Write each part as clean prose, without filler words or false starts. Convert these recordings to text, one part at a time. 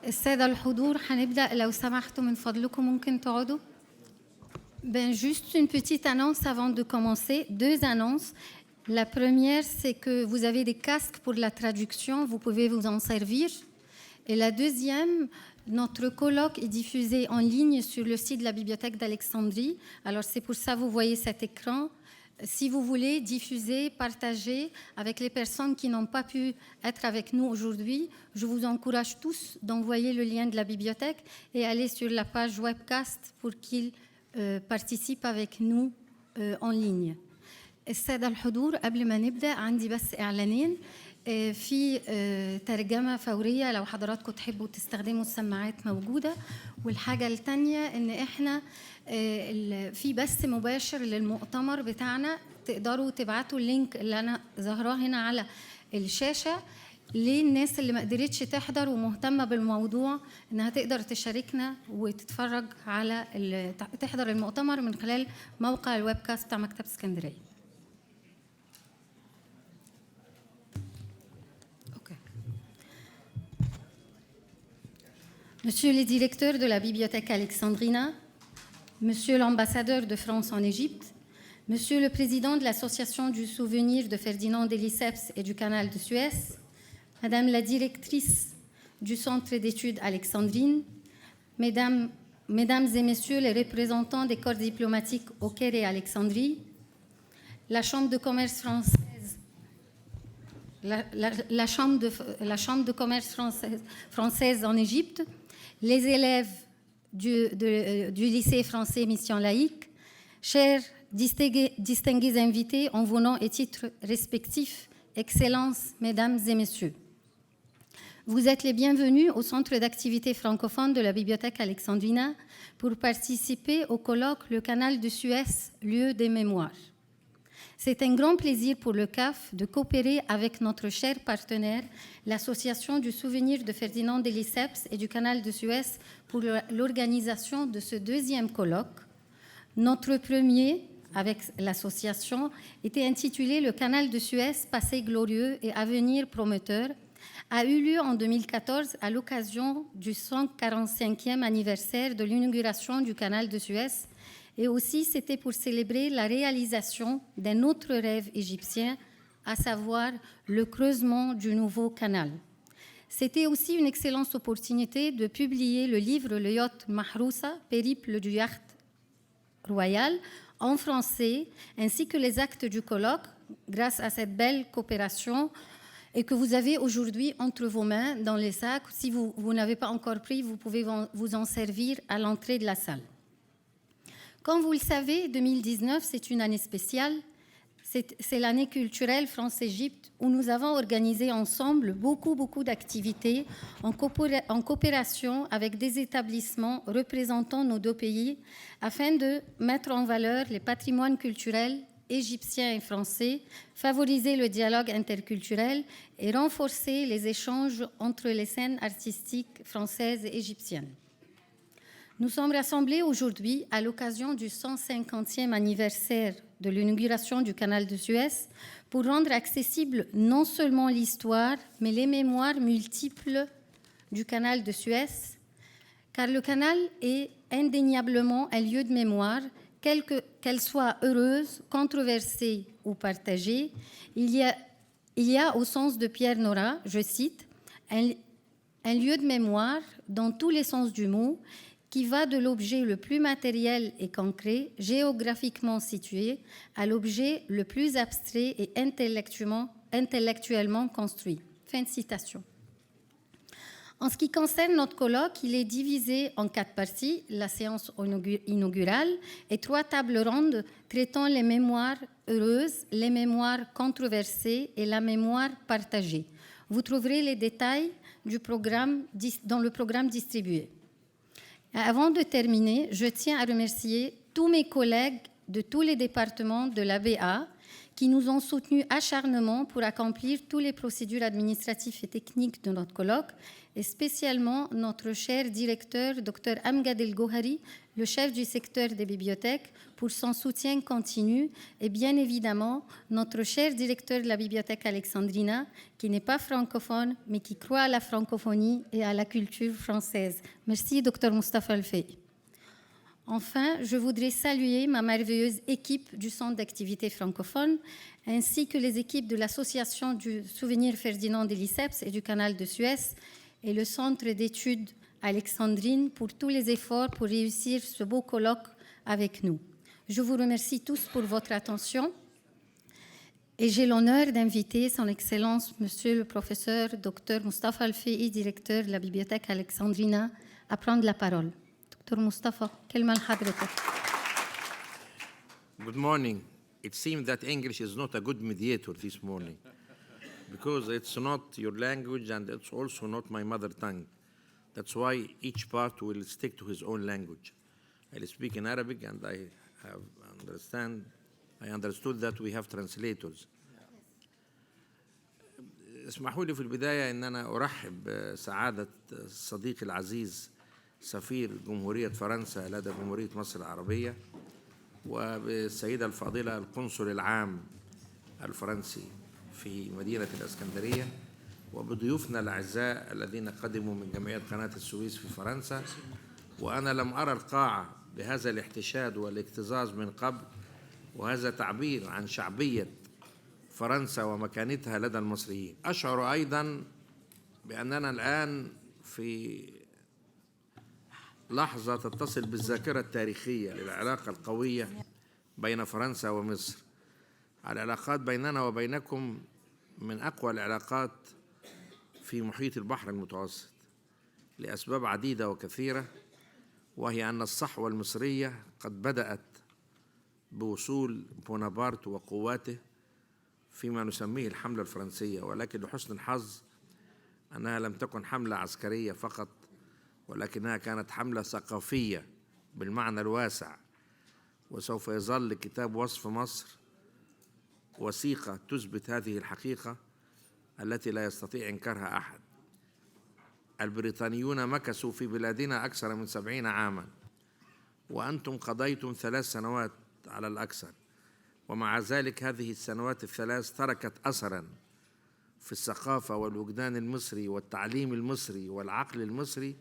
السادة الحضور هنبدأ لو سمحتوا من فضلكم ممكن تقعدوا. Juste une petite annonce avant de commencer, 2 annonces. La première, c'est que vous avez des casques pour la traduction, vous pouvez vous en servir. Et la deuxième, notre colloque est diffusé en ligne sur le site de la Bibliothèque d'Alexandrie. Alors c'est pour ça que vous voyez cet écran. Si vous voulez diffuser, partager avec les personnes qui n'ont pas pu être avec nous aujourd'hui, je vous encourage tous d'envoyer le lien de la bibliothèque et aller sur la page webcast pour qu'ils participent avec nous en ligne. السادة الحضور قبل ما نبدأ عندي بس إعلانين في ترجمة فورية لو حضراتكم تحبوا تستخدموا السماعات موجودة. والحاجة الثانية إن إحنا في بث مباشر للمؤتمر بتاعنا تقدروا تبعتوا اللينك اللي أنا ظاهراه هنا على الشاشة للناس اللي ما قدرتش تحضر ومهتمة بالموضوع إنها تقدر تشاركنا وتتفرج على تحضر المؤتمر من خلال موقع الويبكاست بتاع مكتبة اسكندرية. Monsieur le directeur de la Bibliothèque Alexandrina, Monsieur l'ambassadeur de France en Égypte, Monsieur le président de l'Association du souvenir de Ferdinand de Lesseps et du canal de Suez, Madame la directrice du Centre d'études Alexandrine, Mesdames et Messieurs les représentants des corps diplomatiques au Caire et Alexandrie, la Chambre de commerce française, la Chambre de commerce française en Égypte, les élèves du lycée français Mission Laïque, chers distingués invités en vos noms et titres respectifs, Excellences, Mesdames et Messieurs. Vous êtes les bienvenus au Centre d'activités francophones de la Bibliothèque Alexandrina pour participer au colloque Le Canal de Suez, lieu des mémoires. C'est un grand plaisir pour le CAF de coopérer avec notre cher partenaire, l'Association du souvenir de Ferdinand de Lesseps et du canal de Suez pour l'organisation de ce deuxième colloque. Notre premier, avec l'association, était intitulé « Le canal de Suez, passé glorieux et avenir prometteur », a eu lieu en 2014 à l'occasion du 145e anniversaire de l'inauguration du canal de Suez. Et aussi, c'était pour célébrer la réalisation d'un autre rêve égyptien, à savoir le creusement du nouveau canal. C'était aussi une excellente opportunité de publier le livre Le Yacht Mahrousa, Périple du yacht royal, en français, ainsi que les actes du colloque, grâce à cette belle coopération et que vous avez aujourd'hui entre vos mains dans les sacs. Si vous n'avez pas encore pris, vous pouvez vous en servir à l'entrée de la salle. Comme vous le savez, 2019, c'est une année spéciale. C'est l'année culturelle France-Égypte où nous avons organisé ensemble beaucoup d'activités en coopération avec des établissements représentant nos deux pays afin de mettre en valeur les patrimoines culturels égyptiens et français, favoriser le dialogue interculturel et renforcer les échanges entre les scènes artistiques françaises et égyptiennes. Nous sommes rassemblés aujourd'hui à l'occasion du 150e anniversaire de l'inauguration du canal de Suez pour rendre accessible non seulement l'histoire, mais les mémoires multiples du canal de Suez, car le canal est indéniablement un lieu de mémoire, qu'elle soit heureuse, controversée ou partagée. Il y a, au sens de Pierre Nora, je cite, un lieu de mémoire dans tous les sens du mot, qui va de l'objet le plus matériel et concret, géographiquement situé, à l'objet le plus abstrait et intellectuellement construit. Fin de citation. En ce qui concerne notre colloque, il est divisé en 4 parties, la séance inaugurale et 3 tables rondes traitant les mémoires heureuses, les mémoires controversées et la mémoire partagée. Vous trouverez les détails dans le programme distribué. Avant de terminer, je tiens à remercier tous mes collègues de tous les départements de l'ABA qui nous ont soutenus acharnement pour accomplir toutes les procédures administratives et techniques de notre colloque, et spécialement notre cher directeur, Dr Amgad El-Gohari, le chef du secteur des bibliothèques, pour son soutien continu, et bien évidemment notre cher directeur de la bibliothèque Alexandrina, qui n'est pas francophone, mais qui croit à la francophonie et à la culture française. Merci, Dr Moustapha Al-Fay. Enfin, je voudrais saluer ma merveilleuse équipe du Centre d'activité francophone, ainsi que les équipes de l'Association du Souvenir Ferdinand de Lesseps et du Canal de Suez, et le Centre d'études Alexandrine pour tous les efforts pour réussir ce beau colloque avec nous. Je vous remercie tous pour votre attention et j'ai l'honneur d'inviter Son Excellence, Monsieur le professeur Dr Moustapha Al-Fay, directeur de la Bibliothèque Alexandrina, à prendre la parole. Dr Moustapha, كلمة لحضرتك. Good morning. It seems that English is not a good mediator this morning because it's not your language and it's also not my mother tongue. That's why each part will stick to his own language. I speak in Arabic and I understood that we have translators. اسمحوا لي في البداية أن أنا أرحب بسعادة صديقي العزيز سفير جمهورية فرنسا لدى جمهورية مصر العربية، وبالسيدة الفاضلة القنصل العام الفرنسي في مدينة الإسكندرية، وبضيوفنا الأعزاء الذين قدموا من جمعية قناة السويس في فرنسا. وأنا لم أرى القاعة بهذا الاحتشاد والاكتظاظ من قبل، وهذا تعبير عن شعبية فرنسا ومكانتها لدى المصريين. أشعر أيضا بأننا الآن في لحظة تتصل بالذاكرة التاريخية للعلاقة القوية بين فرنسا ومصر. العلاقات بيننا وبينكم من أقوى العلاقات في محيط البحر المتوسط لأسباب عديدة وكثيرة، وهي أن الصحوة المصرية قد بدأت بوصول بونابرت وقواته فيما نسميه الحملة الفرنسية، ولكن لحسن الحظ أنها لم تكن حملة عسكرية فقط، ولكنها كانت حملة ثقافية بالمعنى الواسع. وسوف يظل كتاب وصف مصر وثيقة تثبت هذه الحقيقة التي لا يستطيع إنكارها أحد. البريطانيون مكثوا في بلادنا أكثر من 70 عاما، وأنتم قضيتم 3 سنوات على الأكثر، ومع ذلك هذه السنوات ال3 تركت أثرا في الثقافة والوجدان المصري والتعليم المصري والعقل المصري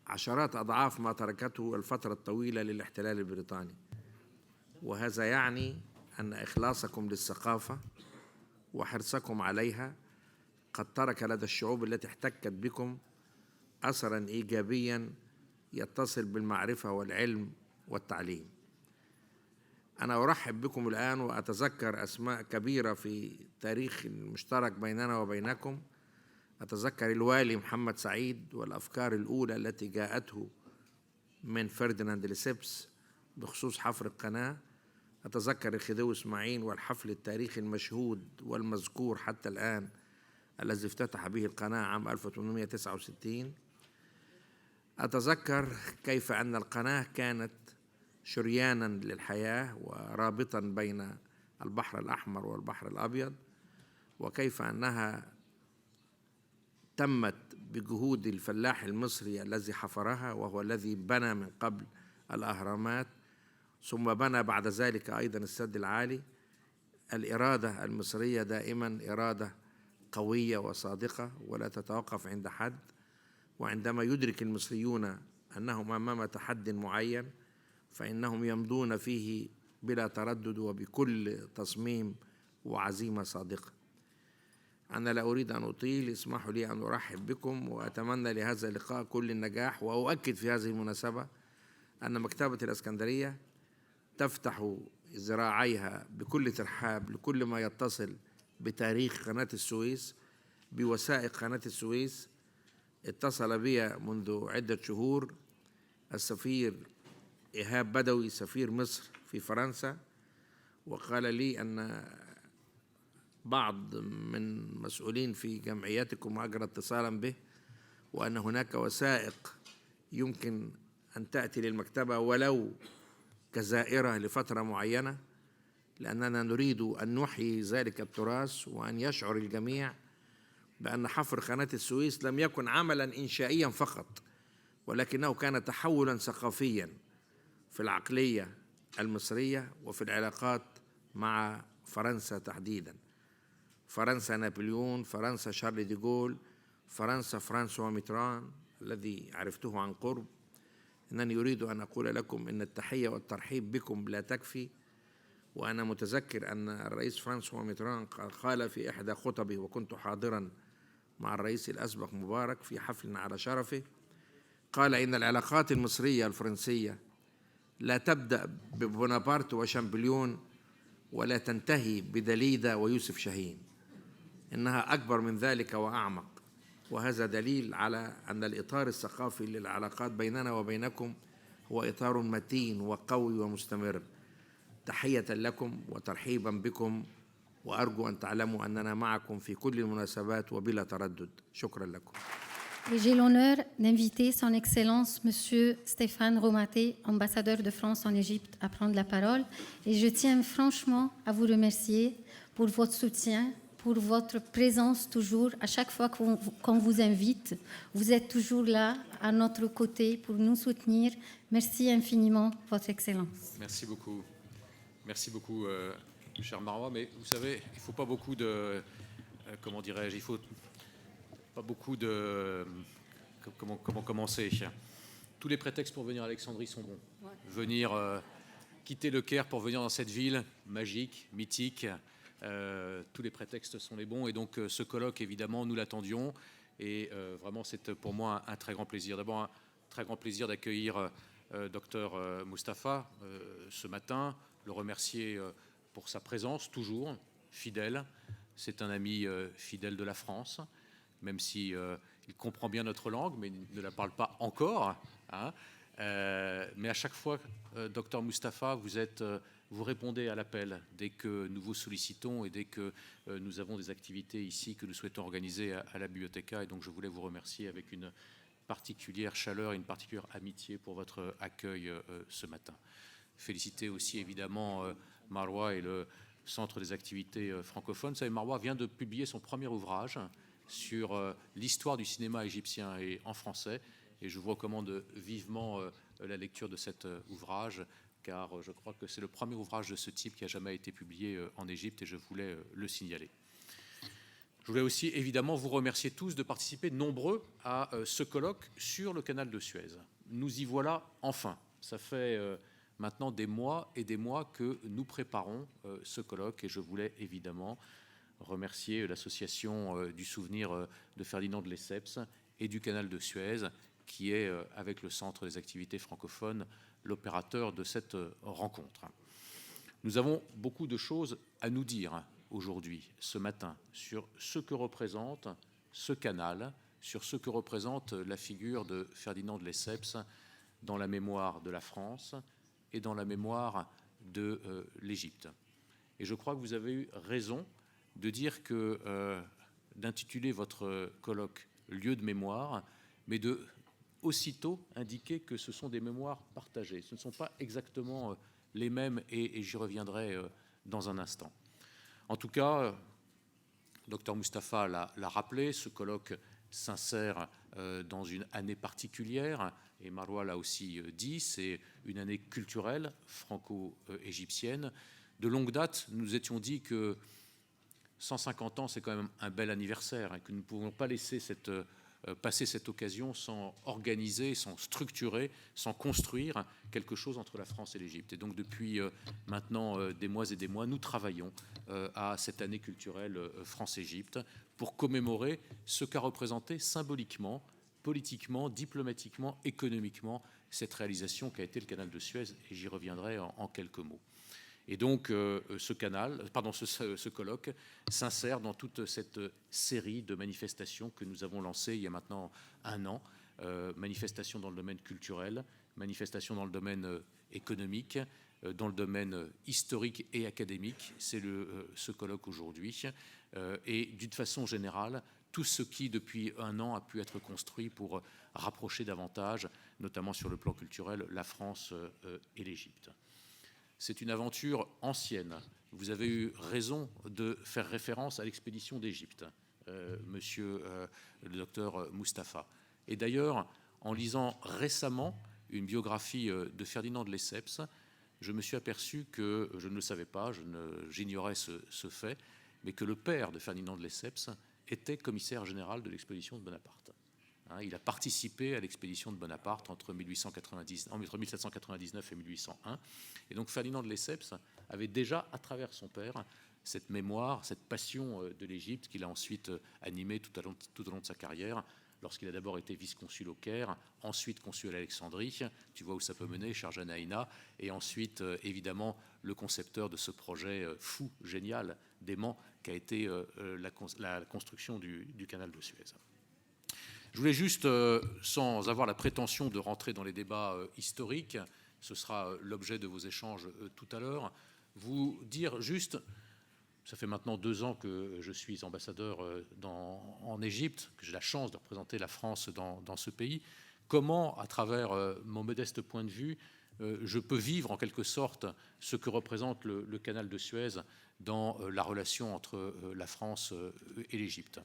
عشرات أضعاف ما تركته الفترة الطويلة للاحتلال البريطاني. وهذا يعني أن إخلاصكم للثقافة وحرصكم عليها قد ترك لدى الشعوب التي احتكت بكم أثرا إيجابيا يتصل بالمعرفة والعلم والتعليم. أنا أرحب بكم الآن وأتذكر أسماء كبيرة في تاريخ المشترك بيننا وبينكم. أتذكر الوالي محمد سعيد والأفكار الأولى التي جاءته من فرديناند ليسيبس بخصوص حفر القناة. أتذكر الخديوي إسماعيل والحفل التاريخي المشهود والمذكور حتى الآن الذي افتتح به القناة عام 1869. أتذكر كيف أن القناة كانت شريانا للحياة ورابطا بين البحر الأحمر والبحر الأبيض، وكيف أنها تمت بجهود الفلاح المصري الذي حفرها، وهو الذي بنى من قبل الأهرامات ثم بنى بعد ذلك أيضا السد العالي. الإرادة المصرية دائما إرادة قوية وصادقة ولا تتوقف عند حد، وعندما يدرك المصريون أنهم أمام تحد معين فإنهم يمضون فيه بلا تردد وبكل تصميم وعزيمة صادقة. أنا لا أريد أن أطيل، اسمحوا لي أن أرحب بكم وأتمنى لهذا اللقاء كل النجاح. وأؤكد في هذه المناسبة أن مكتبة الإسكندرية تفتح ذراعيها بكل ترحاب لكل ما يتصل بتاريخ قناة السويس، بوثائق قناة السويس. اتصل بي منذ عدة شهور السفير إيهاب بدوي سفير مصر في فرنسا، وقال لي أن بعض من مسؤولين في جمعياتكم أجرى اتصالا به، وأن هناك وثائق يمكن أن تأتي للمكتبة ولو كزائرة لفترة معينة لأننا نريد أن نحيي ذلك التراث وأن يشعر الجميع بأن حفر قناة السويس لم يكن عملا إنشائيا فقط، ولكنه كان تحولا ثقافيا في العقلية المصرية وفي العلاقات مع فرنسا تحديدا. فرنسا نابليون، فرنسا شارل دي جول، فرنسا فرانسوا ميتران الذي عرفته عن قرب. إنني أريد أن أقول لكم إن التحية والترحيب بكم لا تكفي. وأنا متذكر أن الرئيس فرانسوا ميتران قال في إحدى خطبه، وكنت حاضرا مع الرئيس الأسبق مبارك في حفل على شرفه، قال إن العلاقات المصرية الفرنسية لا تبدأ ببونابرت وشامبليون ولا تنتهي بدليدا ويوسف شاهين، إنها أكبر من ذلك وأعمق. وهذا دليل على أن الإطار الثقافي للعلاقات بيننا وبينكم هو إطار متين وقوي ومستمر. تحية لكم وترحيبا بكم، وأرجو أن تعلموا أننا معكم في كل المناسبات وبلا تردد. شكرا لكم. Et j'ai l'honneur d'inviter Son Excellence Monsieur Stéphane Romaté, ambassadeur de France en Égypte, à prendre la parole. Et je tiens franchement à vous remercier pour votre soutien, pour votre présence toujours. À chaque fois qu'on vous invite, vous êtes toujours là, à notre côté, pour nous soutenir. Merci infiniment, Votre Excellence. Merci beaucoup. Merci beaucoup, cher Marois. Mais vous savez, il ne faut pas beaucoup de... comment dirais-je, il faut pas beaucoup de... Comment commencer? Tous les prétextes pour venir à Alexandrie sont bons. Ouais. Venir quitter le Caire pour venir dans cette ville magique, mythique, tous les prétextes sont les bons. Et donc ce colloque, évidemment, nous l'attendions. Et vraiment, c'est pour moi un très grand plaisir. D'abord, un très grand plaisir d'accueillir Dr Mustapha ce matin, le remercier pour sa présence, toujours fidèle. C'est un ami fidèle de la France, même si il comprend bien notre langue, mais il ne la parle pas encore. Hein. Mais à chaque fois, Dr Mustapha, vous répondez à l'appel dès que nous vous sollicitons et dès que nous avons des activités ici que nous souhaitons organiser à la Biblioteca. Et donc, je voulais vous remercier avec une particulière chaleur et une particulière amitié pour votre accueil ce matin. Féliciter aussi, évidemment, Marois et le Centre des activités francophones. Vous savez, Marois vient de publier son premier ouvrage sur l'histoire du cinéma égyptien et en français. Et je vous recommande vivement la lecture de cet ouvrage, car je crois que c'est le premier ouvrage de ce type qui a jamais été publié en Égypte, et je voulais le signaler. Je voulais aussi évidemment vous remercier tous de participer nombreux à ce colloque sur le canal de Suez. Nous y voilà enfin. Ça fait maintenant des mois et des mois que nous préparons ce colloque, et je voulais évidemment remercier l'association du souvenir de Ferdinand de Lesseps et du canal de Suez, qui est, avec le Centre des activités francophones, l'opérateur de cette rencontre. Nous avons beaucoup de choses à nous dire aujourd'hui, ce matin, sur ce que représente ce canal, sur ce que représente la figure de Ferdinand de Lesseps dans la mémoire de la France et dans la mémoire de l'Égypte. Et je crois que vous avez eu raison de dire que, d'intituler votre colloque « Lieu de mémoire », mais de aussitôt indiquer que ce sont des mémoires partagées. Ce ne sont pas exactement les mêmes, et j'y reviendrai dans un instant. En tout cas, Dr Mustapha l'a rappelé, ce colloque s'insère dans une année particulière, et Marois l'a aussi dit, c'est une année culturelle franco-égyptienne. De longue date, nous étions dit que 150 ans, c'est quand même un bel anniversaire, et que nous ne pouvons pas laisser passer cette occasion sans organiser, sans structurer, sans construire quelque chose entre la France et l'Égypte. Et donc depuis maintenant des mois et des mois, nous travaillons à cette année culturelle France-Égypte pour commémorer ce qu'a représenté symboliquement, politiquement, diplomatiquement, économiquement cette réalisation qu'a été le canal de Suez, et j'y reviendrai en quelques mots. Et donc ce colloque s'insère dans toute cette série de manifestations que nous avons lancées il y a maintenant un an, manifestations dans le domaine culturel, manifestations dans le domaine économique, dans le domaine historique et académique. C'est ce colloque aujourd'hui. Et d'une façon générale, tout ce qui, depuis un an, a pu être construit pour rapprocher davantage, notamment sur le plan culturel, la France et l'Égypte. C'est une aventure ancienne vous avez eu raison de faire référence à l'expédition d'Égypte, monsieur le docteur Mustapha. Et d'ailleurs, en lisant récemment une biographie de Ferdinand de Lesseps, je me suis aperçu que, je ne le savais pas, j'ignorais ce fait, mais que le père de Ferdinand de Lesseps était commissaire général de l'expédition de Bonaparte. Il a participé à l'expédition de Bonaparte entre 1799 et 1801. Et donc Ferdinand de Lesseps avait déjà, à travers son père, cette mémoire, cette passion de l'Égypte qu'il a ensuite animée tout au long de sa carrière, lorsqu'il a d'abord été vice-consul au Caire, ensuite consul à Alexandrie, tu vois où ça peut mener, Sharjah Naïna, et ensuite, évidemment, le concepteur de ce projet fou, génial, dément, qu'a été la construction du canal de Suez. Je voulais juste, sans avoir la prétention de rentrer dans les débats historiques, ce sera l'objet de vos échanges tout à l'heure, vous dire juste, ça fait maintenant 2 ans que je suis ambassadeur en Égypte, que j'ai la chance de représenter la France dans ce pays, comment, à travers mon modeste point de vue, je peux vivre en quelque sorte ce que représente le canal de Suez dans la relation entre la France et l'Égypte.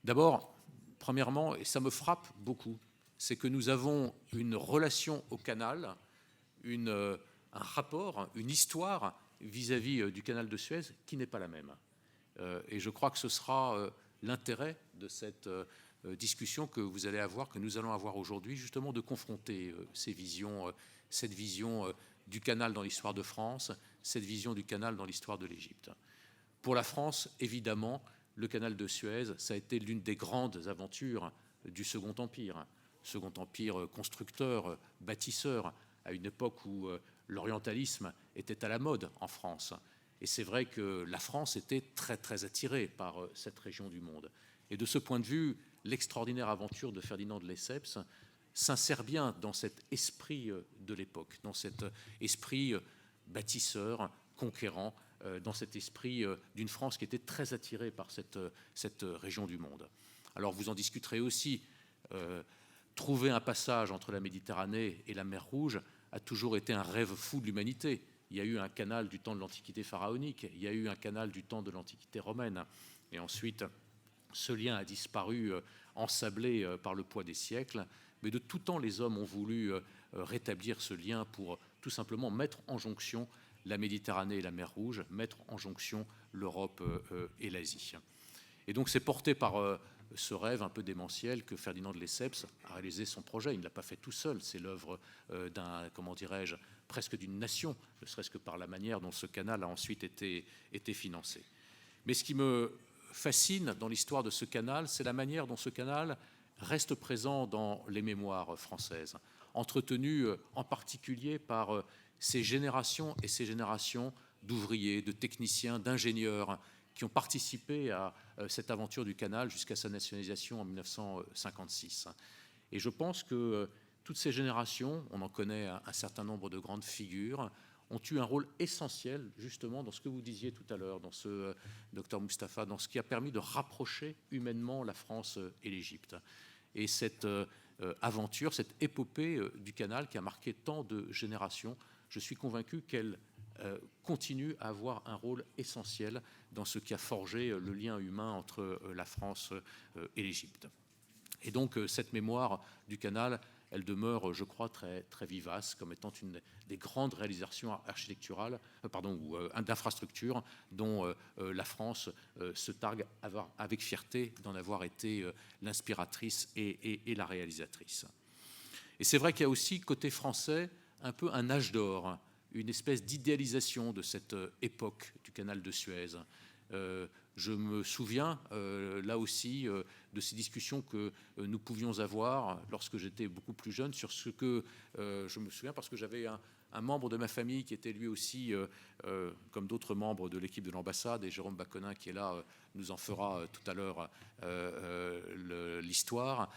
D'abord, premièrement, et ça me frappe beaucoup, c'est que nous avons une relation au canal, un rapport, une histoire vis-à-vis du canal de Suez qui n'est pas la même. Et je crois que ce sera l'intérêt de cette discussion que vous allez avoir, que nous allons avoir aujourd'hui, justement de confronter ces visions, cette vision du canal dans l'histoire de France, cette vision du canal dans l'histoire de l'Égypte. Pour la France, évidemment, le canal de Suez, ça a été l'une des grandes aventures du Second Empire constructeur, bâtisseur, à une époque où l'orientalisme était à la mode en France. Et c'est vrai que la France était très, très attirée par cette région du monde. Et de ce point de vue, l'extraordinaire aventure de Ferdinand de Lesseps s'insère bien dans cet esprit de l'époque, dans cet esprit bâtisseur, conquérant, dans cet esprit d'une France qui était très attirée par cette région du monde. Alors vous en discuterez aussi. Trouver un passage entre la Méditerranée et la mer Rouge a toujours été un rêve fou de l'humanité. Il y a eu un canal du temps de l'Antiquité pharaonique, il y a eu un canal du temps de l'Antiquité romaine. Et ensuite, ce lien a disparu, ensablé par le poids des siècles. Mais de tout temps, les hommes ont voulu rétablir ce lien pour tout simplement mettre en jonction la Méditerranée et la mer Rouge, mettre en jonction l'Europe et l'Asie. Et donc c'est porté par ce rêve un peu démentiel que Ferdinand de Lesseps a réalisé son projet. Il ne l'a pas fait tout seul, c'est l'œuvre presque d'une nation, ne serait-ce que par la manière dont ce canal a ensuite été financé. Mais ce qui me fascine dans l'histoire de ce canal, c'est la manière dont ce canal reste présent dans les mémoires françaises, entretenu en particulier par ces générations et ces générations d'ouvriers, de techniciens, d'ingénieurs qui ont participé à cette aventure du canal jusqu'à sa nationalisation en 1956. Et je pense que toutes ces générations, on en connaît un certain nombre de grandes figures, ont eu un rôle essentiel justement dans ce que vous disiez tout à l'heure, dans ce docteur Mustapha, dans ce qui a permis de rapprocher humainement la France et l'Égypte. Et cette aventure, cette épopée du canal qui a marqué tant de générations, je suis convaincu qu'elle continue à avoir un rôle essentiel dans ce qui a forgé le lien humain entre la France et l'Égypte. Et donc cette mémoire du canal, elle demeure, je crois, très, très vivace, comme étant une des grandes réalisations architecturales, ou d'infrastructures dont la France se targue avec fierté d'en avoir été l'inspiratrice et la réalisatrice. Et c'est vrai qu'il y a aussi, côté français, un peu un âge d'or, une espèce d'idéalisation de cette époque du canal de Suez. Je me souviens, là aussi, de ces discussions que nous pouvions avoir lorsque j'étais beaucoup plus jeune sur ce que... je me souviens parce que j'avais un membre de ma famille qui était lui aussi, comme d'autres membres de l'équipe de l'ambassade, et Jérôme Baconin qui est là, nous en fera tout à l'heure l'histoire.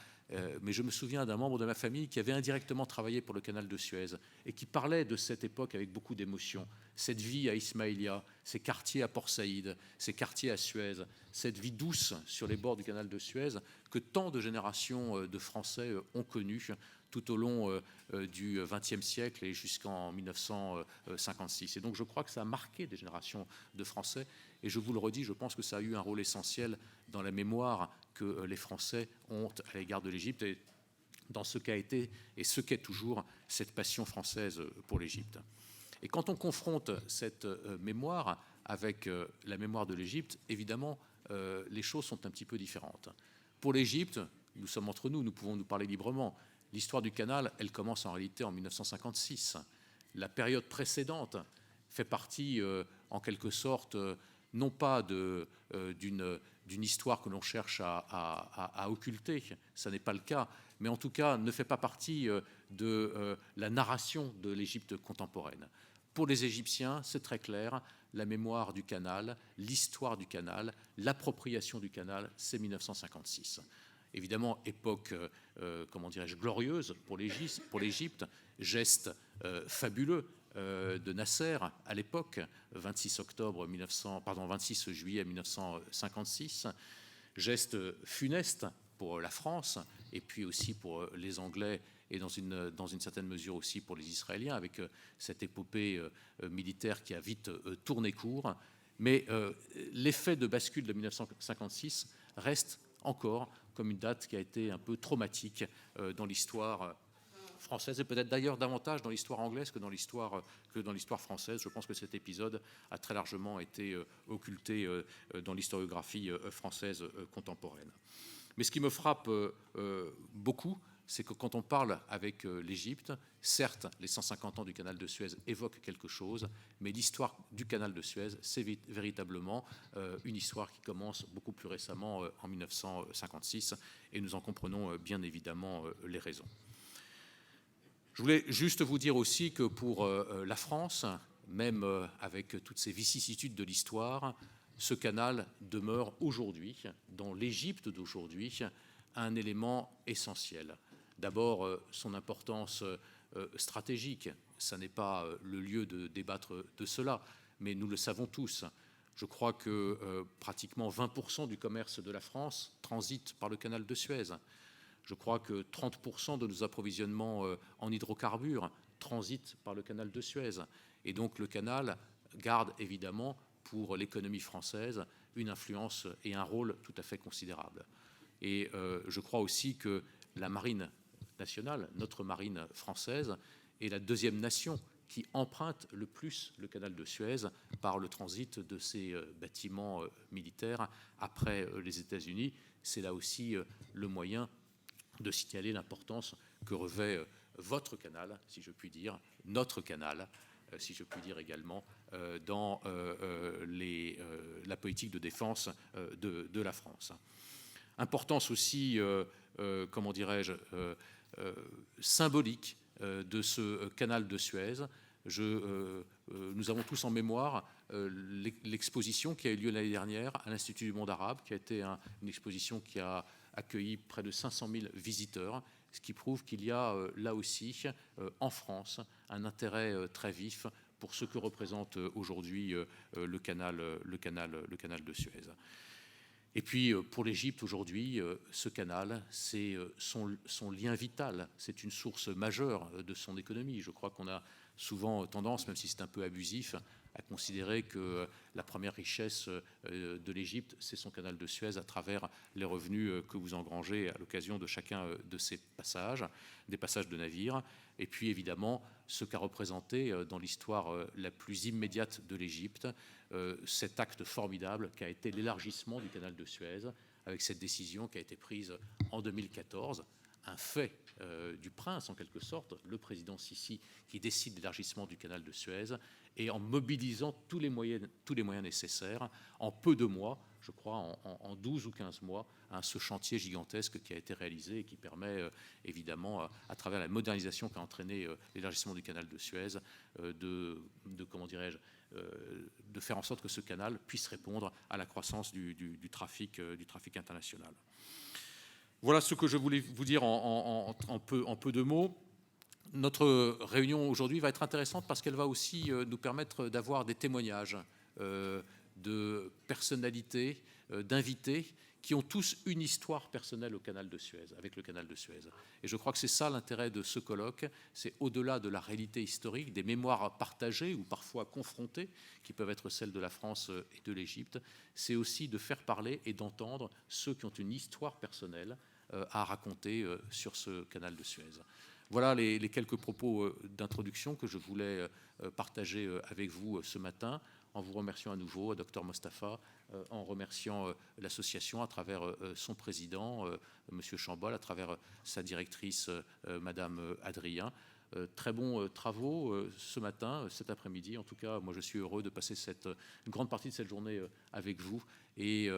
Mais je me souviens d'un membre de ma famille qui avait indirectement travaillé pour le canal de Suez et qui parlait de cette époque avec beaucoup d'émotion. Cette vie à Ismaïlia, ces quartiers à Port Saïd, ces quartiers à Suez, cette vie douce sur les bords du canal de Suez que tant de générations de Français ont connue tout au long du XXe siècle et jusqu'en 1956. Et donc je crois que ça a marqué des générations de Français. Et je vous le redis, je pense que ça a eu un rôle essentiel dans la mémoire que les Français ont à l'égard de l'Égypte et dans ce qu'a été et ce qu'est toujours cette passion française pour l'Égypte. Et quand on confronte cette mémoire avec la mémoire de l'Égypte, évidemment, les choses sont un petit peu différentes. Pour l'Égypte, nous sommes entre nous, nous pouvons nous parler librement. L'histoire du canal, elle commence en réalité en 1956. La période précédente fait partie, en quelque sorte, non pas d'une histoire que l'on cherche à occulter, ça n'est pas le cas, mais en tout cas ne fait pas partie de la narration de l'Égypte contemporaine. Pour les Égyptiens, c'est très clair, la mémoire du canal, l'histoire du canal, l'appropriation du canal, c'est 1956. Évidemment, époque, comment dirais-je, glorieuse pour l'Égypte, geste fabuleux de Nasser à l'époque, 26 juillet 1956, geste funeste pour la France et puis aussi pour les Anglais et dans une certaine mesure aussi pour les Israéliens, avec cette épopée militaire qui a vite tourné court. Mais l'effet de bascule de 1956 reste encore comme une date qui a été un peu traumatique dans l'histoire française et peut-être d'ailleurs davantage dans l'histoire anglaise que dans l'histoire française. Je pense que cet épisode a très largement été occulté dans l'historiographie française contemporaine. Mais ce qui me frappe beaucoup, c'est que quand on parle avec l'Égypte, certes, les 150 ans du canal de Suez évoquent quelque chose, mais l'histoire du canal de Suez, c'est véritablement une histoire qui commence beaucoup plus récemment, en 1956, et nous en comprenons bien évidemment les raisons. Je voulais juste vous dire aussi que pour la France, même avec toutes ces vicissitudes de l'histoire, ce canal demeure aujourd'hui, dans l'Égypte d'aujourd'hui, un élément essentiel. D'abord, son importance stratégique, ça n'est pas le lieu de débattre de cela, mais nous le savons tous. Je crois que pratiquement 20% du commerce de la France transite par le canal de Suez. Je crois que 30% de nos approvisionnements en hydrocarbures transitent par le canal de Suez. Et donc le canal garde évidemment pour l'économie française une influence et un rôle tout à fait considérable. Et je crois aussi que la marine nationale, notre marine française, est la deuxième nation qui emprunte le plus le canal de Suez par le transit de ses bâtiments militaires après les États-Unis. C'est là aussi le moyen de signaler l'importance que revêt votre canal, si je puis dire, notre canal, si je puis dire également, dans la politique de défense de la France. Importance aussi, comment dirais-je, symbolique de ce canal de Suez. Nous avons tous en mémoire l'exposition qui a eu lieu l'année dernière à l'Institut du monde arabe, qui a été une exposition qui a accueilli près de 500 000 visiteurs, ce qui prouve qu'il y a là aussi, en France, un intérêt très vif pour ce que représente aujourd'hui le canal de Suez. Et puis pour l'Égypte aujourd'hui, ce canal, c'est son lien vital, c'est une source majeure de son économie. Je crois qu'on a souvent tendance, même si c'est un peu abusif, à considérer que la première richesse de l'Égypte, c'est son canal de Suez à travers les revenus que vous engrangez à l'occasion de chacun de ces passages, des passages de navires. Et puis évidemment, ce qu'a représenté dans l'histoire la plus immédiate de l'Égypte, cet acte formidable qu'a été l'élargissement du canal de Suez, avec cette décision qui a été prise en 2014, un fait du prince en quelque sorte, le président Sisi qui décide l'élargissement du canal de Suez, et en mobilisant tous les moyens nécessaires, en peu de mois, je crois en 12 ou 15 mois, ce chantier gigantesque qui a été réalisé et qui permet évidemment, à travers la modernisation qu'a entraîné l'élargissement du canal de Suez, comment dirais-je, de faire en sorte que ce canal puisse répondre à la croissance du trafic international. Voilà ce que je voulais vous dire en peu de mots. Notre réunion aujourd'hui va être intéressante parce qu'elle va aussi nous permettre d'avoir des témoignages de personnalités, d'invités qui ont tous une histoire personnelle au canal de Suez, avec le canal de Suez. Et je crois que c'est ça l'intérêt de ce colloque, c'est au-delà de la réalité historique, des mémoires partagées ou parfois confrontées, qui peuvent être celles de la France et de l'Égypte, c'est aussi de faire parler et d'entendre ceux qui ont une histoire personnelle à raconter sur ce canal de Suez. Voilà les quelques propos d'introduction que je voulais partager avec vous ce matin, en vous remerciant à nouveau, Dr Mostafa, en remerciant l'association à travers son président, M. Chambol, à travers sa directrice, Mme Adrien. Très bons travaux ce matin, cet après-midi. En tout cas, moi, je suis heureux de passer une grande partie de cette journée avec vous et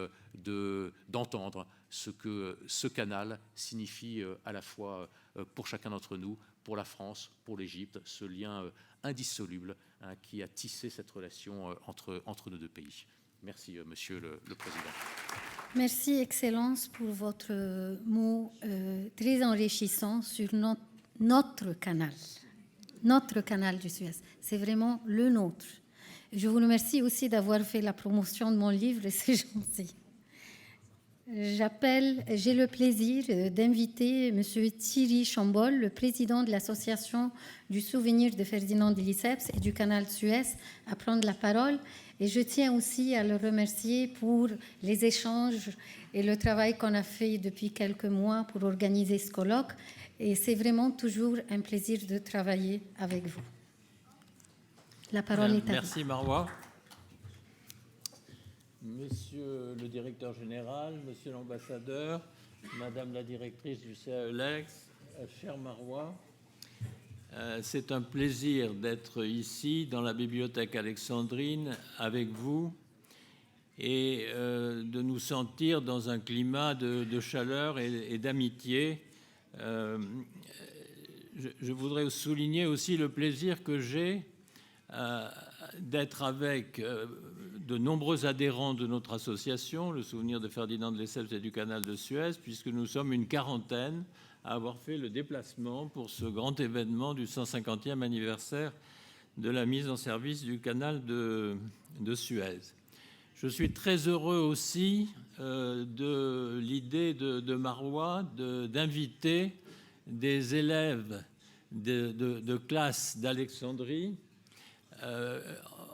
d'entendre ce que ce canal signifie à la fois pour chacun d'entre nous, pour la France, pour l'Égypte, ce lien indissoluble qui a tissé cette relation entre nos deux pays. Merci, Monsieur le Président. Merci, Excellence, pour votre mot très enrichissant sur notre canal du Suez. C'est vraiment le nôtre. Je vous remercie aussi d'avoir fait la promotion de mon livre, et c'est gentil. J'ai le plaisir d'inviter M. Thierry Chambol, le président de l'Association du souvenir de Ferdinand de Lesseps et du canal de Suez, à prendre la parole. Et je tiens aussi à le remercier pour les échanges et le travail qu'on a fait depuis quelques mois pour organiser ce colloque. Et c'est vraiment toujours un plaisir de travailler avec vous. La parole est à vous. Merci, Marois. Monsieur le directeur général, monsieur l'ambassadeur, madame la directrice du CAELEX, cher Marois, c'est un plaisir d'être ici dans la bibliothèque alexandrine avec vous et de nous sentir dans un climat de chaleur et d'amitié. Je voudrais souligner aussi le plaisir que j'ai d'être avec de nombreux adhérents de notre association, le souvenir de Ferdinand de Lesseps et du canal de Suez, puisque nous sommes une quarantaine à avoir fait le déplacement pour ce grand événement du 150e anniversaire de la mise en service du canal de Suez. Je suis très heureux aussi de l'idée de Marois d'inviter des élèves de classe d'Alexandrie.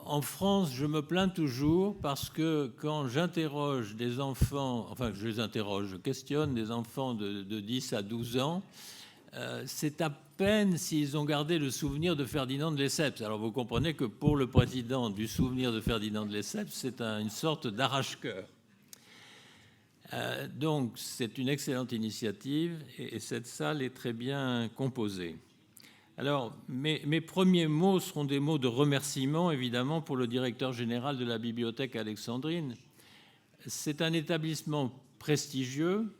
En France, je me plains toujours parce que quand j'interroge des enfants, enfin je les interroge, je questionne des enfants de 10 à 12 ans, c'est à peine s'ils ont gardé le souvenir de Ferdinand de Lesseps. Alors vous comprenez que pour le président du souvenir de Ferdinand de Lesseps, c'est une sorte d'arrache-cœur. Donc c'est une excellente initiative et cette salle est très bien composée. Alors, mes premiers mots seront des mots de remerciement, évidemment, pour le directeur général de la bibliothèque alexandrine. C'est un établissement prestigieux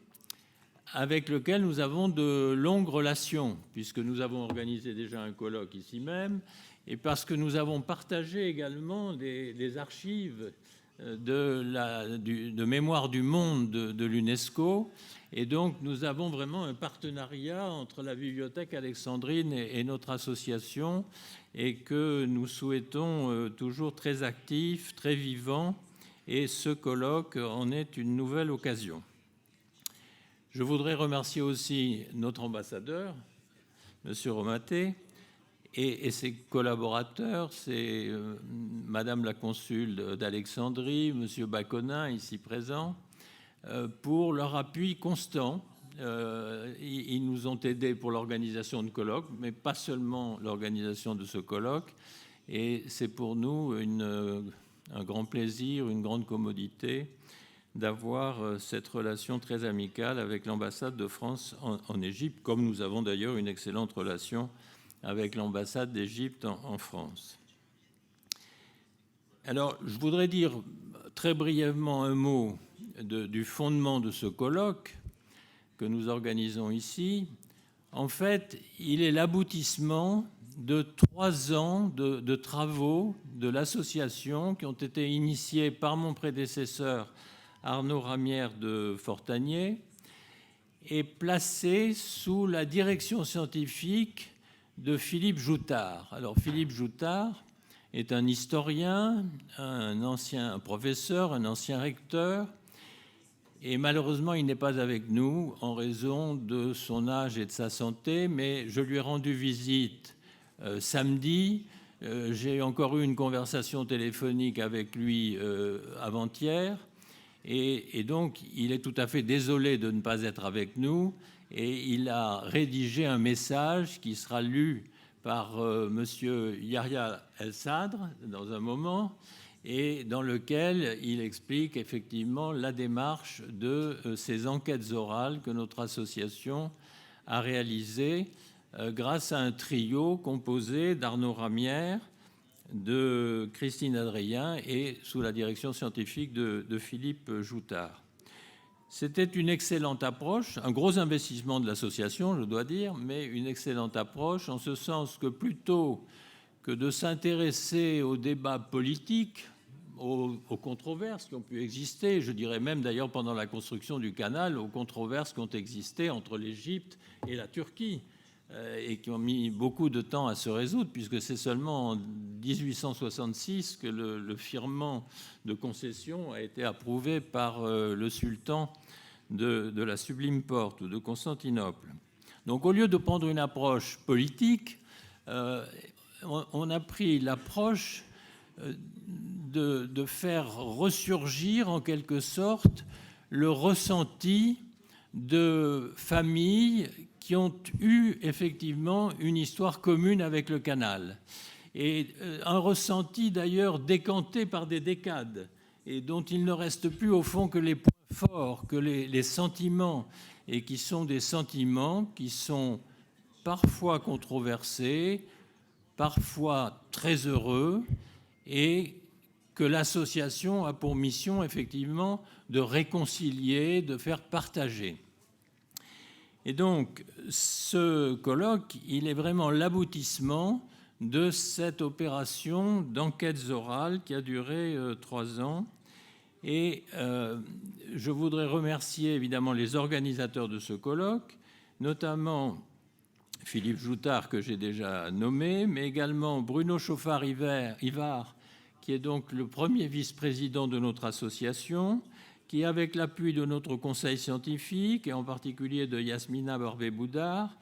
avec lequel nous avons de longues relations, puisque nous avons organisé déjà un colloque ici même, et parce que nous avons partagé également des archives de mémoire du monde de l'UNESCO. Et donc, nous avons vraiment un partenariat entre la bibliothèque alexandrine et notre association et que nous souhaitons toujours très actif, très vivant. Et ce colloque en est une nouvelle occasion. Je voudrais remercier aussi notre ambassadeur, M. Romaté, et ses collaborateurs, c'est Madame la consul d'Alexandrie, M. Baconin, ici présent, pour leur appui constant. Ils nous ont aidés pour l'organisation de colloques, mais pas seulement l'organisation de ce colloque. Et c'est pour nous un grand plaisir, une grande commodité d'avoir cette relation très amicale avec l'ambassade de France en Égypte, comme nous avons d'ailleurs une excellente relation avec l'ambassade d'Égypte en France. Alors, je voudrais dire très brièvement un mot du fondement de ce colloque que nous organisons ici. En fait, il est l'aboutissement de 3 ans de travaux de l'association qui ont été initiés par mon prédécesseur Arnaud Ramière de Fortagné et placés sous la direction scientifique de Philippe Joutard. Alors, Philippe Joutard est un historien, un ancien professeur, un ancien recteur, Et malheureusement, il n'est pas avec nous en raison de son âge et de sa santé, mais je lui ai rendu visite samedi. J'ai encore eu une conversation téléphonique avec lui avant-hier. Et donc, il est tout à fait désolé de ne pas être avec nous. Et il a rédigé un message qui sera lu par monsieur Yahya El-Sadr dans un moment, et dans lequel il explique effectivement la démarche de ces enquêtes orales que notre association a réalisées grâce à un trio composé d'Arnaud Ramière, de Christine Adrien et sous la direction scientifique de Philippe Joutard. C'était une excellente approche, un gros investissement de l'association, je dois dire, mais une excellente approche en ce sens que plutôt que de s'intéresser aux débats politiques, aux controverses qui ont pu exister, je dirais même d'ailleurs pendant la construction du canal, aux controverses qui ont existé entre l'Égypte et la Turquie et qui ont mis beaucoup de temps à se résoudre, puisque c'est seulement en 1866 que le firmament de concession a été approuvé par le sultan de la Sublime Porte ou de Constantinople. Donc au lieu de prendre une approche politique, on a pris l'approche de faire ressurgir en quelque sorte le ressenti de familles qui ont eu effectivement une histoire commune avec le canal. Et un ressenti d'ailleurs décanté par des décades et dont il ne reste plus au fond que les points forts, que les sentiments, et qui sont des sentiments qui sont parfois controversés, parfois très heureux, et que l'association a pour mission effectivement de réconcilier, de faire partager. Et donc, ce colloque, il est vraiment l'aboutissement de cette opération d'enquêtes orales qui a duré 3 ans. Et je voudrais remercier évidemment les organisateurs de ce colloque, notamment Philippe Joutard, que j'ai déjà nommé, mais également Bruno Chauffard-Ivard, qui est donc le premier vice-président de notre association, qui, avec l'appui de notre conseil scientifique, et en particulier de Yasmina Barbé-Boudard,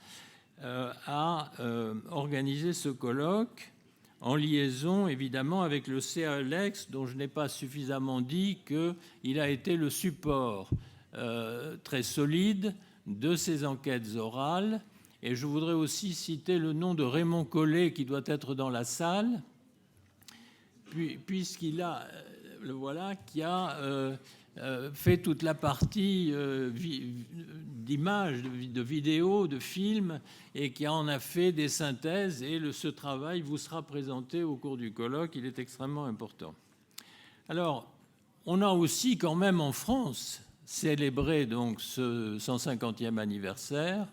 a organisé ce colloque en liaison, évidemment, avec le CAELEX, dont je n'ai pas suffisamment dit qu'il a été le support très solide de ces enquêtes orales. Et je voudrais aussi citer le nom de Raymond Collet, qui doit être dans la salle, puisqu'il a, le voilà, qui a fait toute la partie d'images, de vidéos, de films, et qui en a fait des synthèses. Et ce travail vous sera présenté au cours du colloque. Il est extrêmement important. Alors, on a aussi quand même en France célébré donc ce 150e anniversaire,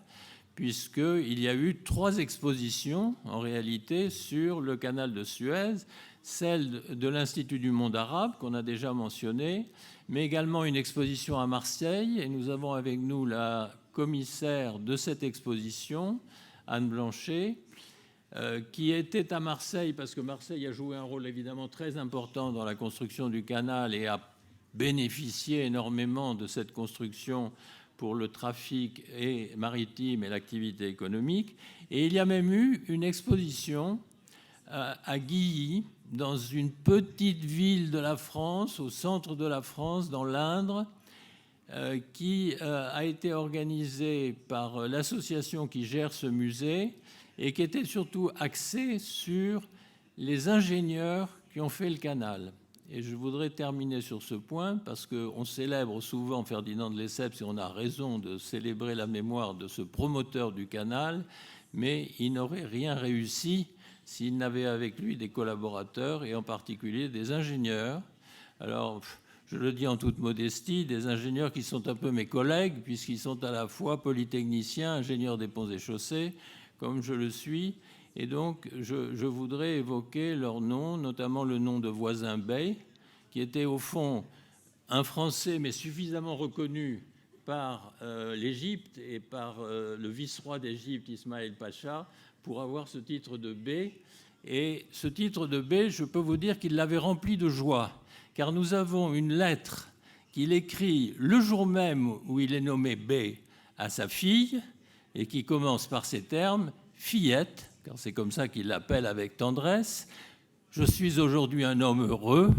puisqu'il y a eu 3 expositions en réalité sur le canal de Suez, celle de l'Institut du monde arabe qu'on a déjà mentionné, mais également une exposition à Marseille, et nous avons avec nous la commissaire de cette exposition, Anne Blanchet, qui était à Marseille parce que Marseille a joué un rôle évidemment très important dans la construction du canal et a bénéficié énormément de cette construction pour le trafic maritime et l'activité économique. Et il y a même eu une exposition à Guilly, dans une petite ville de la France, au centre de la France, dans l'Indre, qui a été organisée par l'association qui gère ce musée et qui était surtout axée sur les ingénieurs qui ont fait le canal. Et je voudrais terminer sur ce point parce qu'on célèbre souvent Ferdinand de Lesseps et on a raison de célébrer la mémoire de ce promoteur du canal, mais il n'aurait rien réussi s'il n'avait avec lui des collaborateurs et en particulier des ingénieurs. Alors, je le dis en toute modestie, des ingénieurs qui sont un peu mes collègues puisqu'ils sont à la fois polytechniciens, ingénieurs des ponts et chaussées, comme je le suis. Et donc, je voudrais évoquer leurs noms, notamment le nom de Voisin Bey, qui était au fond un Français, mais suffisamment reconnu par l'Égypte et par le vice-roi d'Égypte, Ismaël Pacha, pour avoir ce titre de Bey. Et ce titre de Bey, je peux vous dire qu'il l'avait rempli de joie, car nous avons une lettre qu'il écrit le jour même où il est nommé bey à sa fille, et qui commence par ces termes, « Fillette », car c'est comme ça qu'il l'appelle avec tendresse, « je suis aujourd'hui un homme heureux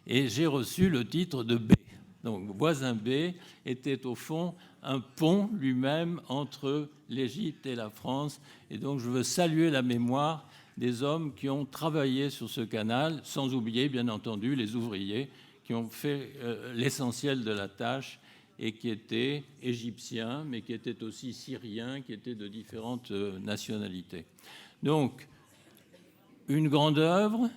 et j'ai reçu le titre de bey ». Donc Voisin bey était au fond un pont lui-même entre l'Égypte et la France. Et donc je veux saluer la mémoire des hommes qui ont travaillé sur ce canal, sans oublier bien entendu les ouvriers qui ont fait l'essentiel de la tâche et qui étaient égyptiens, mais qui étaient aussi syriens, qui étaient de différentes nationalités. Donc, une grande œuvre,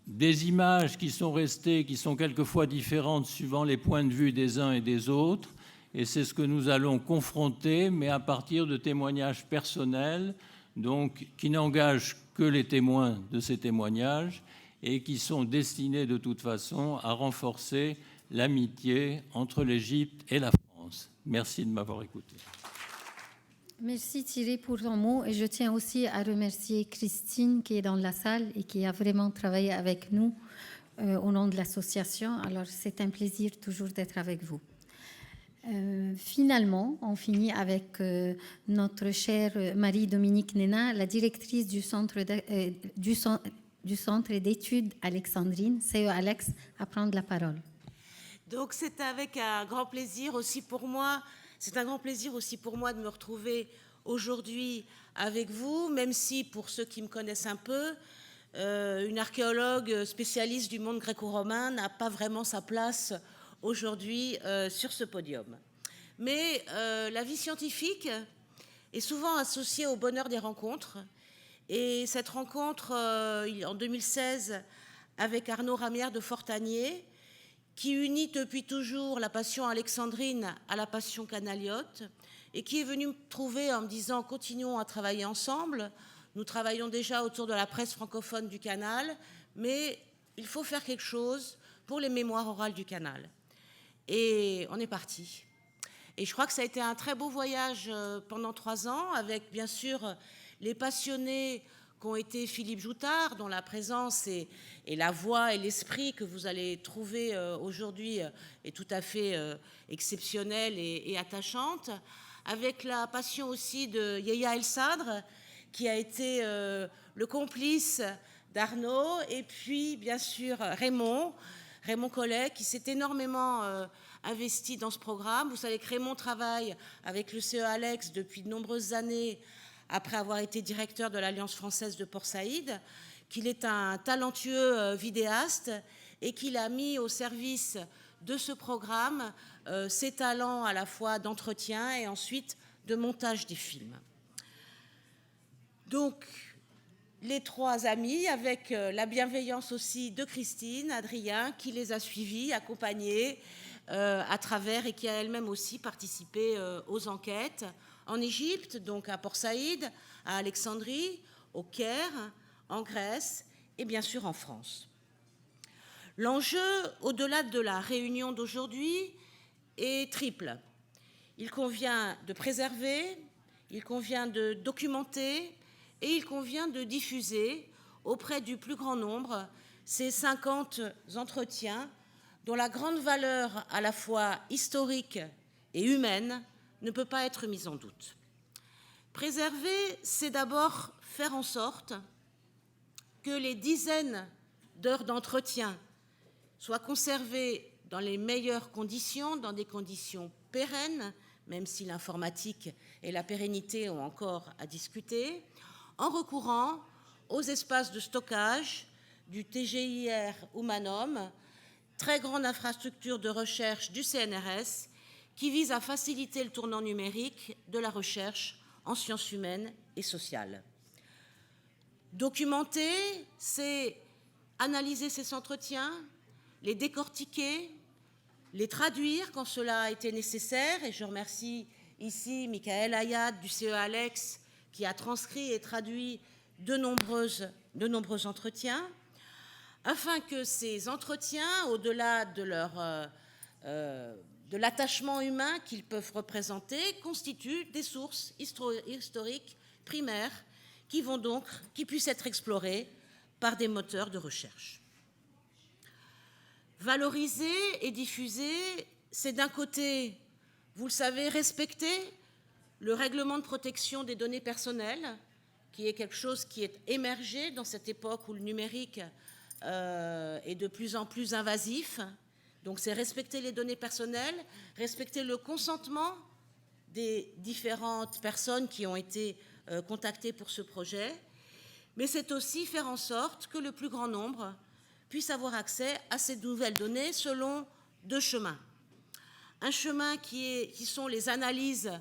des images qui sont restées, qui sont quelquefois différentes suivant les points de vue des uns et des autres, et c'est ce que nous allons confronter, mais à partir de témoignages personnels, donc qui n'engagent que les témoins de ces témoignages et qui sont destinés de toute façon à renforcer l'amitié entre l'Égypte et la France. Merci de m'avoir écouté. Merci Thierry pour ton mot et je tiens aussi à remercier Christine qui est dans la salle et qui a vraiment travaillé avec nous au nom de l'association. Alors c'est un plaisir toujours d'être avec vous. Finalement, on finit avec notre chère Marie-Dominique Nénin, la directrice du centre d'études alexandrines, CE-Alex, à prendre la parole. Donc c'est avec un grand plaisir aussi pour moi, de me retrouver aujourd'hui avec vous, même si pour ceux qui me connaissent un peu, une archéologue spécialiste du monde gréco-romain n'a pas vraiment sa place aujourd'hui sur ce podium. Mais la vie scientifique est souvent associée au bonheur des rencontres. Et cette rencontre en 2016 avec Arnaud Ramière de Fortanier, qui unit depuis toujours la passion alexandrine à la passion canaliote, et qui est venu me trouver en me disant « Continuons à travailler ensemble, nous travaillons déjà autour de la presse francophone du canal, mais il faut faire quelque chose pour les mémoires orales du canal ». Et on est parti. Et je crois que ça a été un très beau voyage pendant 3 ans, avec bien sûr les passionnés qu'ont été Philippe Joutard, dont la présence et la voix et l'esprit que vous allez trouver aujourd'hui est tout à fait exceptionnelle et attachante, avec la passion aussi de Yeya El Sadr, qui a été le complice d'Arnaud, et puis bien sûr Raymond Collet, qui s'est énormément investi dans ce programme. Vous savez que Raymond travaille avec le CE-Alex depuis de nombreuses années, après avoir été directeur de l'Alliance française de Port Saïd, qu'il est un talentueux vidéaste et qu'il a mis au service de ce programme ses talents à la fois d'entretien et ensuite de montage des films. Donc, les 3 amis, avec la bienveillance aussi de Christine, Adrien, qui les a suivis, accompagnés à travers et qui a elle-même aussi participé aux enquêtes en Égypte, donc à Port Saïd, à Alexandrie, au Caire, en Grèce et bien sûr en France. L'enjeu, au-delà de la réunion d'aujourd'hui, est triple. Il convient de préserver, il convient de documenter et il convient de diffuser auprès du plus grand nombre ces 50 entretiens dont la grande valeur à la fois historique et humaine ne peut pas être mise en doute. Préserver, c'est d'abord faire en sorte que les dizaines d'heures d'entretien soient conservées dans les meilleures conditions, dans des conditions pérennes, même si l'informatique et la pérennité ont encore à discuter, en recourant aux espaces de stockage du TGIR Humanum, très grande infrastructure de recherche du CNRS, qui vise à faciliter le tournant numérique de la recherche en sciences humaines et sociales. Documenter, c'est analyser ces entretiens, les décortiquer, les traduire quand cela a été nécessaire, et je remercie ici Michael Ayad du CE-Alex qui a transcrit et traduit de nombreux entretiens, afin que ces entretiens, au-delà de l'attachement humain qu'ils peuvent représenter, constituent des sources historiques primaires qui puissent être explorées par des moteurs de recherche. Valoriser et diffuser, c'est d'un côté, vous le savez, respecter le règlement de protection des données personnelles, qui est quelque chose qui est émergé dans cette époque où le numérique est de plus en plus invasif. Donc c'est respecter les données personnelles, respecter le consentement des différentes personnes qui ont été contactées pour ce projet, mais c'est aussi faire en sorte que le plus grand nombre puisse avoir accès à ces nouvelles données selon deux chemins. Un chemin qui sont les analyses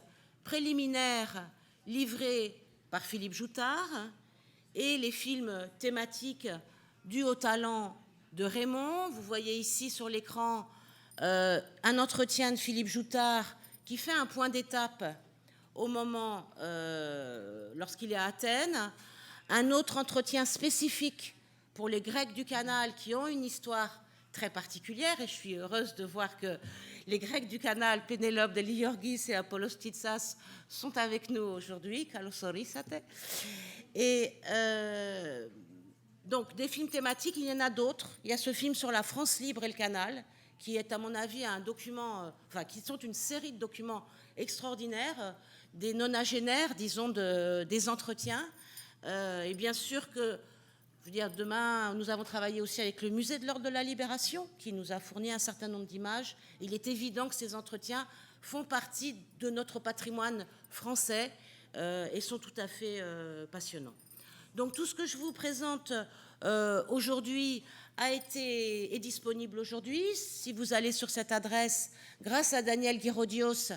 préliminaires livrées par Philippe Joutard et les films thématiques dus au talent de Raymond. Vous voyez ici sur l'écran un entretien de Philippe Joutard qui fait un point d'étape au moment lorsqu'il est à Athènes, un autre entretien spécifique pour les Grecs du Canal qui ont une histoire très particulière, et je suis heureuse de voir que les Grecs du Canal, Pénélope de Liorgis et Apollos Titsas, sont avec nous aujourd'hui, Kalosorisate. Et donc, des films thématiques, il y en a d'autres. Il y a ce film sur la France libre et le canal, qui est, à mon avis, un document, qui sont une série de documents extraordinaires, des nonagénaires, disons, des entretiens. Et bien sûr que, je veux dire, demain, nous avons travaillé aussi avec le Musée de l'Ordre de la Libération, qui nous a fourni un certain nombre d'images. Il est évident que ces entretiens font partie de notre patrimoine français et sont tout à fait passionnants. Donc tout ce que je vous présente aujourd'hui est disponible aujourd'hui. Si vous allez sur cette adresse, grâce à Daniel Guirodios,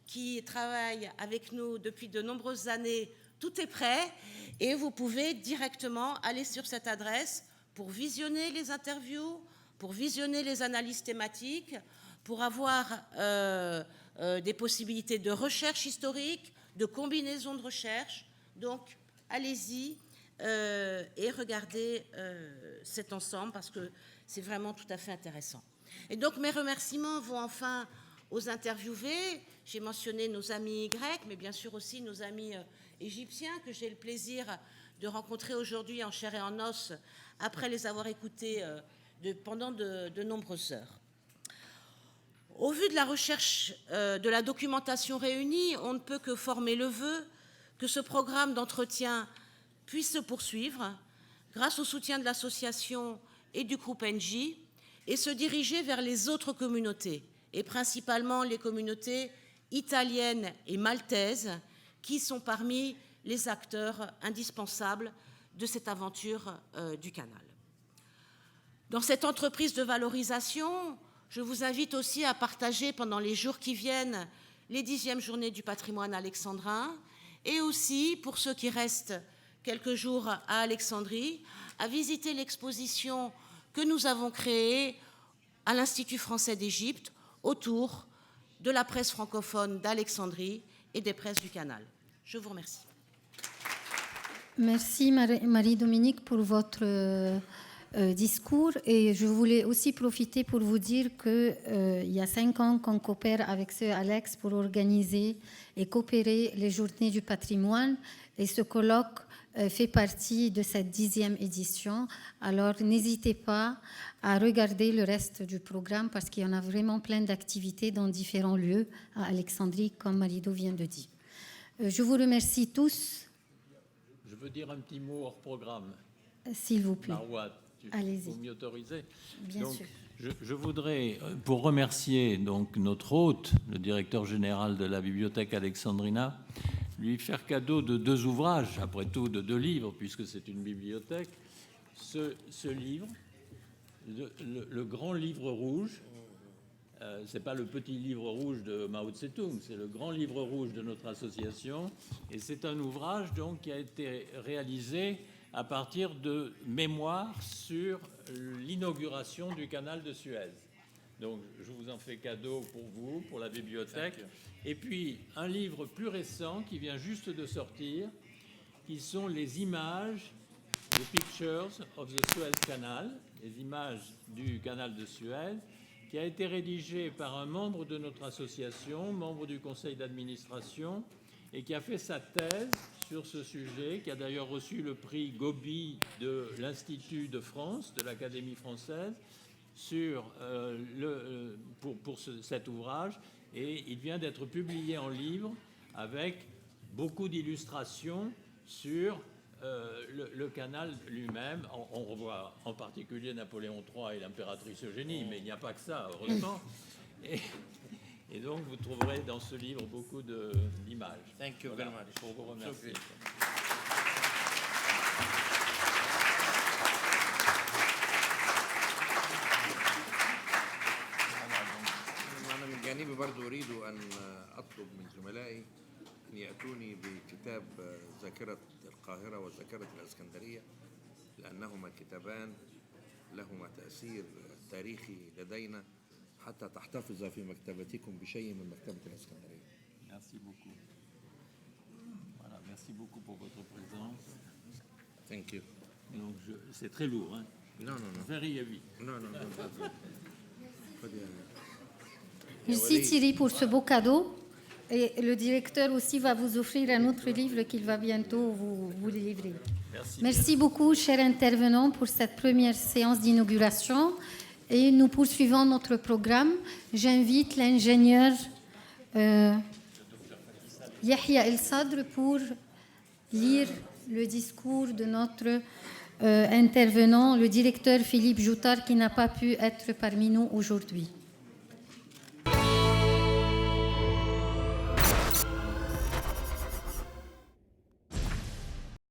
qui travaille avec nous depuis de nombreuses années, tout est prêt et vous pouvez directement aller sur cette adresse pour visionner les interviews, pour visionner les analyses thématiques, pour avoir des possibilités de recherche historique, de combinaison de recherche. Donc, allez-y et regardez cet ensemble parce que c'est vraiment tout à fait intéressant. Et donc, mes remerciements vont enfin aux interviewés. J'ai mentionné nos amis grecs, mais bien sûr aussi nos amis égyptiens que j'ai le plaisir de rencontrer aujourd'hui en chair et en os après les avoir écoutés pendant de nombreuses heures. Au vu de la recherche de la documentation réunie, on ne peut que former le vœu que ce programme d'entretien puisse se poursuivre grâce au soutien de l'association et du groupe NJ et se diriger vers les autres communautés, et principalement les communautés italiennes et maltaises qui sont parmi les acteurs indispensables de cette aventure du canal. Dans cette entreprise de valorisation, je vous invite aussi à partager pendant les jours qui viennent les 10e journées du patrimoine alexandrin et aussi, pour ceux qui restent quelques jours à Alexandrie, à visiter l'exposition que nous avons créée à l'Institut français d'Égypte autour de la presse francophone d'Alexandrie et des presses du canal. Je vous remercie. Merci Marie-Dominique pour votre discours, et je voulais aussi profiter pour vous dire qu'il y a 5 ans qu'on coopère avec ce Alex pour organiser et coopérer les Journées du patrimoine, et ce colloque fait partie de cette 10e édition. Alors n'hésitez pas à regarder le reste du programme parce qu'il y en a vraiment plein d'activités dans différents lieux à Alexandrie, comme Marido vient de dire. Je vous remercie tous. Je veux dire un petit mot hors programme. S'il vous plaît. Marouat, allez-y. Vous m'y autorisez ? Bien sûr. Je voudrais, pour remercier donc notre hôte, le directeur général de la Bibliothèque Alexandrina, lui faire cadeau de 2 ouvrages, après tout de 2 livres, puisque c'est une bibliothèque. Ce livre, le grand livre rouge, ce n'est pas le petit livre rouge de Mao Tse-tung, c'est le grand livre rouge de notre association. Et c'est un ouvrage donc, qui a été réalisé à partir de mémoires sur l'inauguration du canal de Suez. Donc, je vous en fais cadeau pour vous, pour la bibliothèque. Et puis, un livre plus récent qui vient juste de sortir, qui sont les images, the pictures of the Suez Canal, les images du canal de Suez, qui a été rédigé par un membre de notre association, membre du conseil d'administration, et qui a fait sa thèse sur ce sujet, qui a d'ailleurs reçu le prix Gobi de l'Institut de France, de l'Académie française, pour cet ouvrage, et il vient d'être publié en livre avec beaucoup d'illustrations sur le canal lui-même. On revoit en particulier Napoléon III et l'impératrice Eugénie, mais il n'y a pas que ça, heureusement. Et donc, vous trouverez dans ce livre beaucoup d'images. Thank you very much. Pour vous remercier. أنا من جانبي برضو أريد أن أطلب من زملائي أن يأتوني بكتاب ذاكرة القاهرة وذاكرة الإسكندرية، لأنهما كتابان لهما تأثير تاريخي لدينا، حتى تحتفظ في مكتبتكم بشيء من مكتبة الإسكندرية. Merci beaucoup. Voilà, merci beaucoup pour votre présence. Thank you. Donc, c'est très lourd, hein? Non, non, non. Very heavy. Non, non, non. Merci Thierry pour ce beau cadeau. Et le directeur aussi va vous offrir un autre livre qu'il va bientôt vous livrer. Merci beaucoup, chers intervenants, pour cette première séance d'inauguration. Et nous poursuivons notre programme. J'invite l'ingénieur Yahya El Sadr pour lire le discours de notre intervenant, le directeur Philippe Joutard, qui n'a pas pu être parmi nous aujourd'hui.